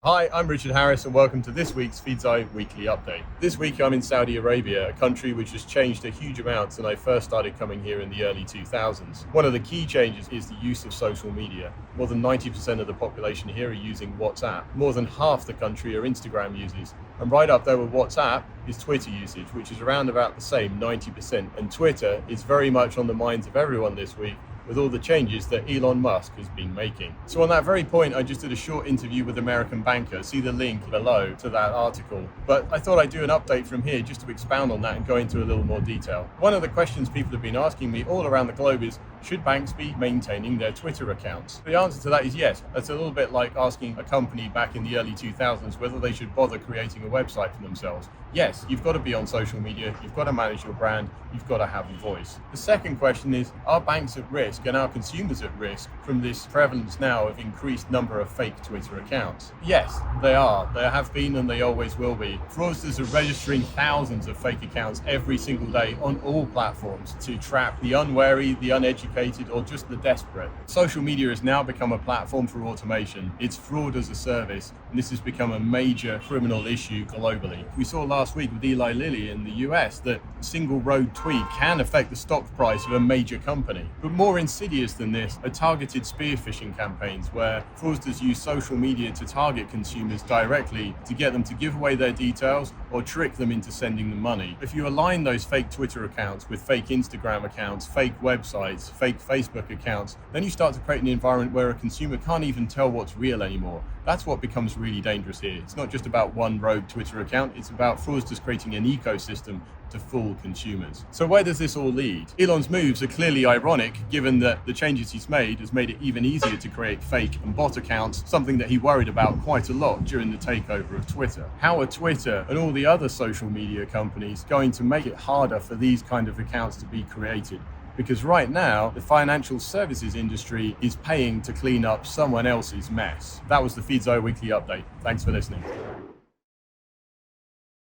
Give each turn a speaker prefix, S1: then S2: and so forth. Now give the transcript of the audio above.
S1: Hi, I'm Richard Harris and welcome to this week's Feedzai Weekly Update. This week I'm in Saudi Arabia, a country which has changed a huge amount since I first started coming here in the early 2000s. One of the key changes is the use of social media. More than 90% of the population here are using WhatsApp. More than half the country are Instagram users. And right up there with WhatsApp is Twitter usage, which is around about the same, 90%. And Twitter is very much on the minds of everyone this week, with all the changes that Elon Musk has been making. So on that very point, I just did a short interview with American banker. See the link below to that article. But I thought I'd do an update from here just to expound on that and go into a little more detail. One of the questions people have been asking me all around the globe is, should banks be maintaining their Twitter accounts? The answer to that is yes. That's a little bit like asking a company back in the early 2000s whether they should bother creating a website for themselves. Yes, you've got to be on social media, you've got to manage your brand, you've got to have a voice. The second question is, are banks at risk and are consumers at risk from this prevalence now of increased number of fake Twitter accounts? Yes, they are. There have been and they always will be. Fraudsters are registering thousands of fake accounts every single day on all platforms to trap the unwary, the uneducated, or just the desperate. Social media has now become a platform for automation. It's fraud as a service, and this has become a major criminal issue globally. We saw last week with Eli Lilly in the US that a single rogue tweet can affect the stock price of a major company. But more insidious than this are targeted spear phishing campaigns where fraudsters use social media to target consumers directly to get them to give away their details or trick them into sending them money. If you align those fake Twitter accounts with fake Instagram accounts, fake websites, fake Facebook accounts, then you start to create an environment where a consumer can't even tell what's real anymore. That's what becomes really dangerous here. It's not just about one rogue Twitter account, it's about fraudsters creating an ecosystem to fool consumers. So where does this all lead? Elon's moves are clearly ironic, given that the changes he's made has made it even easier to create fake and bot accounts, something that he worried about quite a lot during the takeover of Twitter. How are Twitter and all the other social media companies going to make it harder for these kind of accounts to be created? Because right now, the financial services industry is paying to clean up someone else's mess. That was the Feedzai Weekly Update. Thanks for listening.